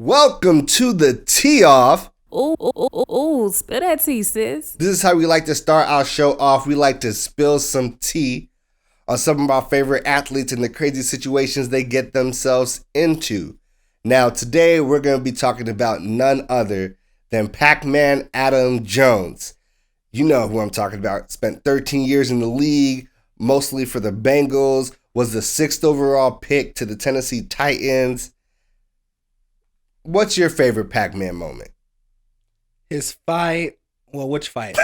Welcome to the Tee Off. Ooh, spill that tea, sis. This is how we like to start our show off. We like to spill some tea on some of our favorite athletes and the crazy situations they get themselves into. Now, today we're going to be talking about none other than PacMan Adam Jones. You know who I'm talking about. Spent 13 years in the league, mostly for the Bengals, was the 6th overall pick to the Tennessee Titans. What's your favorite PacMan moment? His fight. Well, which fight?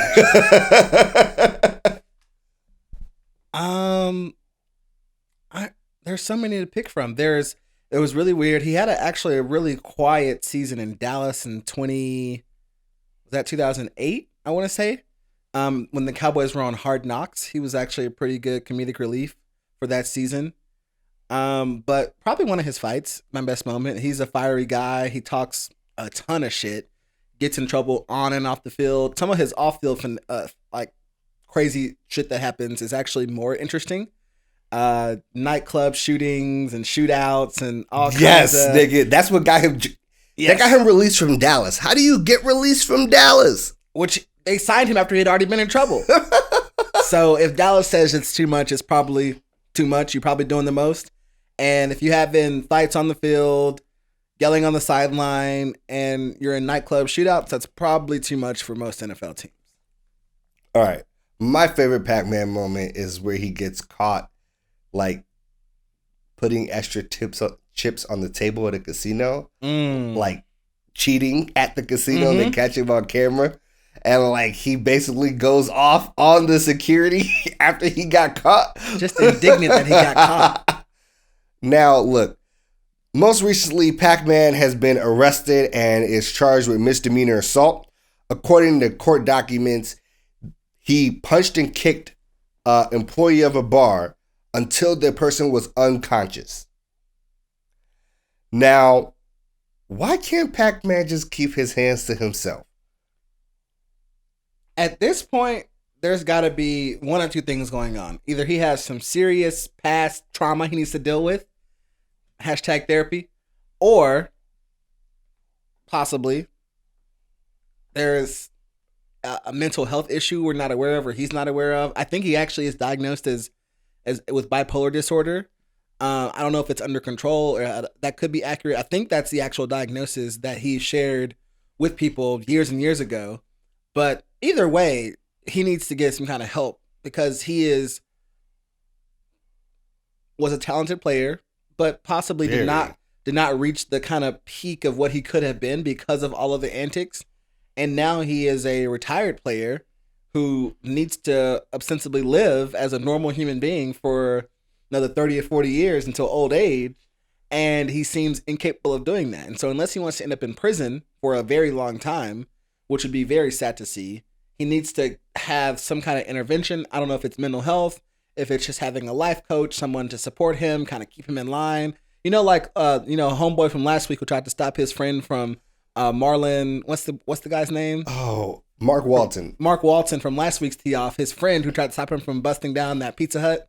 There's so many to pick from. It was really weird. He had actually a really quiet season in Dallas in 2008, I want to say. When the Cowboys were on Hard Knocks, he was actually a pretty good comedic relief for that season. But probably one of his fights, my best moment. He's a fiery guy. He talks a ton of shit, gets in trouble on and off the field. Some of his off-field, like crazy shit that happens is actually more interesting. Nightclub shootings and shootouts and all kinds of... Yes, nigga. That's what got him... That got him released from Dallas. How do you get released from Dallas? Which they signed him after he had already been in trouble. So if Dallas says it's too much, it's probably too much. You're probably doing the most. And if you have been fights on the field, yelling on the sideline, and you're in nightclub shootouts, that's probably too much for most NFL teams. All right. My favorite PacMan moment is where he gets caught, like, putting extra chips on the table at a casino. Like, cheating at the casino. Mm-hmm. They catch him on camera. And, like, he basically goes off on the security after he got caught. Just indignant that he got caught. Now, look, most recently, PacMan has been arrested and is charged with misdemeanor assault. According to court documents, he punched and kicked an employee of a bar until the person was unconscious. Now, why can't PacMan just keep his hands to himself? At this point, there's got to be one or two things going on. Either he has some serious past trauma he needs to deal with, #therapy, or possibly there's a mental health issue we're not aware of or he's not aware of. I think he actually is diagnosed as with bipolar disorder. I don't know if it's under control or that could be accurate. I think that's the actual diagnosis that he shared with people years and years ago. But either way, he needs to get some kind of help because he was a talented player, but possibly did not reach the kind of peak of what he could have been because of all of the antics. And now he is a retired player who needs to ostensibly live as a normal human being for another 30 or 40 years until old age. And he seems incapable of doing that. And so unless he wants to end up in prison for a very long time, which would be very sad to see, he needs to have some kind of intervention. I don't know if it's mental health, if it's just having a life coach, someone to support him, kind of keep him in line. You know, like homeboy from last week who tried to stop his friend from Marlon. What's the guy's name? Oh, Mark Walton. Mark Walton from last week's Tee Off. His friend who tried to stop him from busting down that Pizza Hut.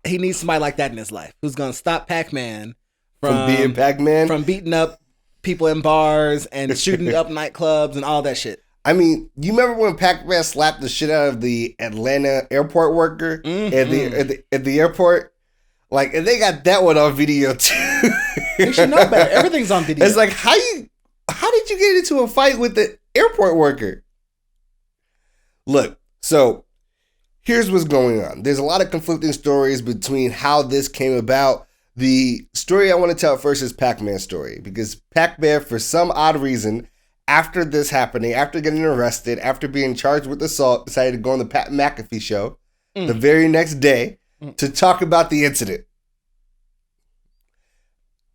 He needs somebody like that in his life who's gonna stop PacMan from being PacMan, from beating up people in bars and shooting up nightclubs and all that shit. I mean, you remember when PacMan slapped the shit out of the Atlanta airport worker at the airport? Like, and they got that one on video too. You should know better. Everything's on video. It's like, how did you get into a fight with the airport worker? Look, so here's what's going on. There's a lot of conflicting stories between how this came about. The story I want to tell first is PacMan's story, because PacMan, for some odd reason, after this happening, after getting arrested, after being charged with assault, decided to go on the Pat McAfee show the very next day to talk about the incident.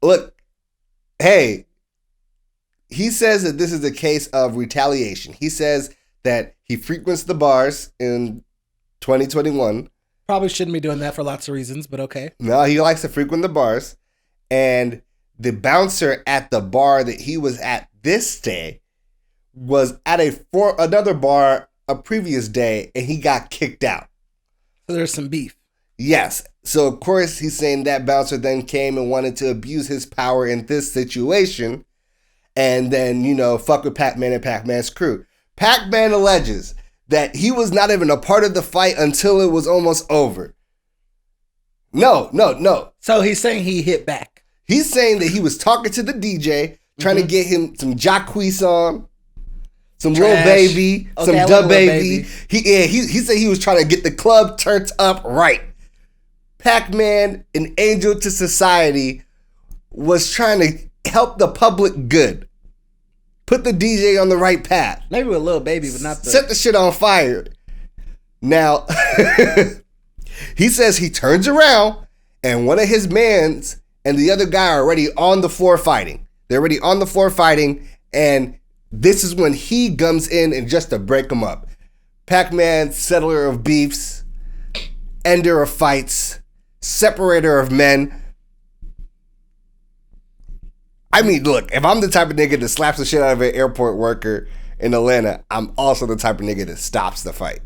Look, hey, he says that this is a case of retaliation. He says that he frequents the bars in 2021. Probably shouldn't be doing that for lots of reasons, but okay. No, he likes to frequent the bars. And the bouncer at the bar that he was at this day was at another bar a previous day, and he got kicked out. So there's some beef. Yes. So, of course, he's saying that bouncer then came and wanted to abuse his power in this situation. and then, fuck with Pac-Man and Pac-Man's crew. Pac-Man alleges that he was not even a part of the fight until it was almost over. No. So he's saying he hit back. He's saying that he was talking to the DJ, trying to get him some Jacquees on, some Lil Baby, some Dub Baby. He said he was trying to get the club turned up right. Pac-Man, an angel to society, was trying to help the public good. Put the DJ on the right path. Maybe with Lil Baby, but not the... Set the shit on fire. Now, he says he turns around and one of his mans and the other guy are already on the floor fighting. They're already on the floor fighting, and this is when he comes in and just to break them up. Pac-Man, settler of beefs, ender of fights, separator of men. I mean, look, if I'm the type of nigga that slaps the shit out of an airport worker in Atlanta, I'm also the type of nigga that stops the fight.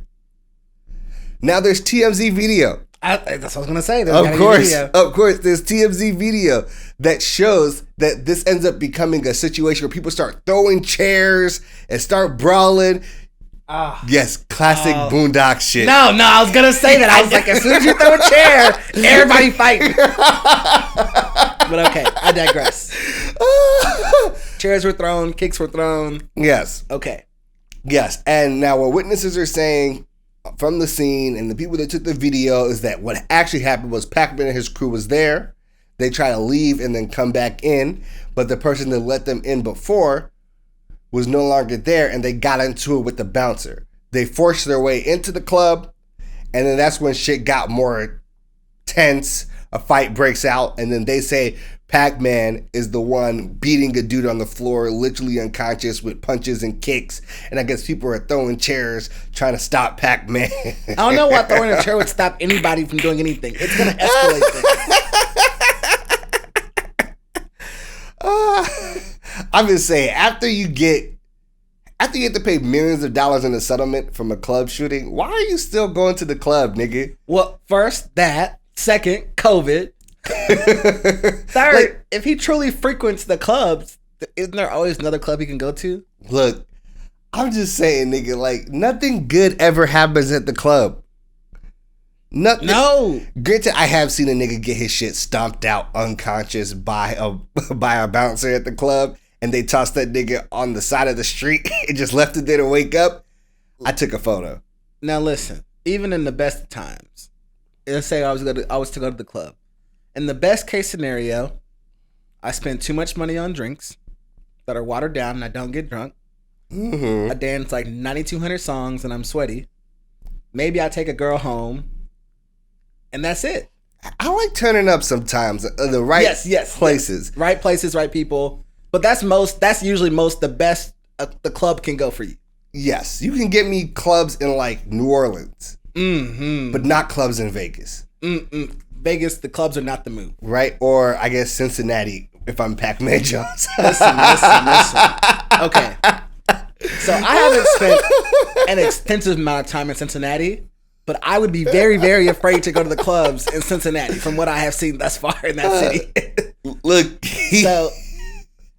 Now there's TMZ video. That's what I was going to say. Of course, there's TMZ video that shows that this ends up becoming a situation where people start throwing chairs and start brawling. Yes, classic Boondock shit. No, I was going to say that. I was like, as soon as you throw a chair, everybody fighting. But okay, I digress. Chairs were thrown, kicks were thrown. Yes. Okay. Yes, and now what witnesses are saying from the scene and the people that took the video is that what actually happened was Pac-Man and his crew was there. They try to leave and then come back in, but the person that let them in before was no longer there, and they got into it with the bouncer. They forced their way into the club, and then that's when shit got more tense. A fight breaks out, and then they say Pac-Man is the one beating a dude on the floor, literally unconscious with punches and kicks. And I guess people are throwing chairs trying to stop Pac-Man. I don't know why throwing a chair would stop anybody from doing anything. It's going to escalate things. I'm just saying, after you have to pay millions of dollars in a settlement from a club shooting, why are you still going to the club, nigga? Well, first, that. Second, COVID. Third, if he truly frequents the clubs, isn't there always another club he can go to? Look, I'm just saying, nigga, like, nothing good ever happens at the club. Nothing. No. Granted, I have seen a nigga get his shit stomped out unconscious by a bouncer at the club, and they tossed that nigga on the side of the street and just left it there to wake up. I took a photo. Now listen, even in the best of times, let's say I was to go to the club. In the best case scenario, I spend too much money on drinks that are watered down and I don't get drunk. Mm-hmm. I dance like 9,200 songs and I'm sweaty. Maybe I take a girl home, and that's it. I like turning up sometimes. The right places. Yes. Right places, right people. But that's usually the best the club can go for you. Yes. You can get me clubs in like New Orleans. Mm-hmm. But not clubs in Vegas. Vegas, the clubs are not the move. Right? Or I guess Cincinnati, if I'm PacMan Jones. Listen. Okay. So I haven't spent an extensive amount of time in Cincinnati, but I would be very, very afraid to go to the clubs in Cincinnati from what I have seen thus far in that city. Look. So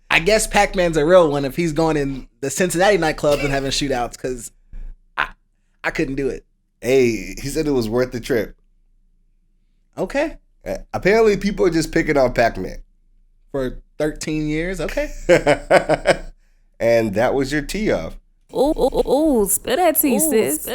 I guess Pac-Man's a real one if he's going in the Cincinnati nightclubs and having shootouts, because I couldn't do it. Hey, he said it was worth the trip. Okay. Apparently, people are just picking on Pac-Man. For 13 years? Okay. And that was your tee off. Ooh, spill that tea, sis.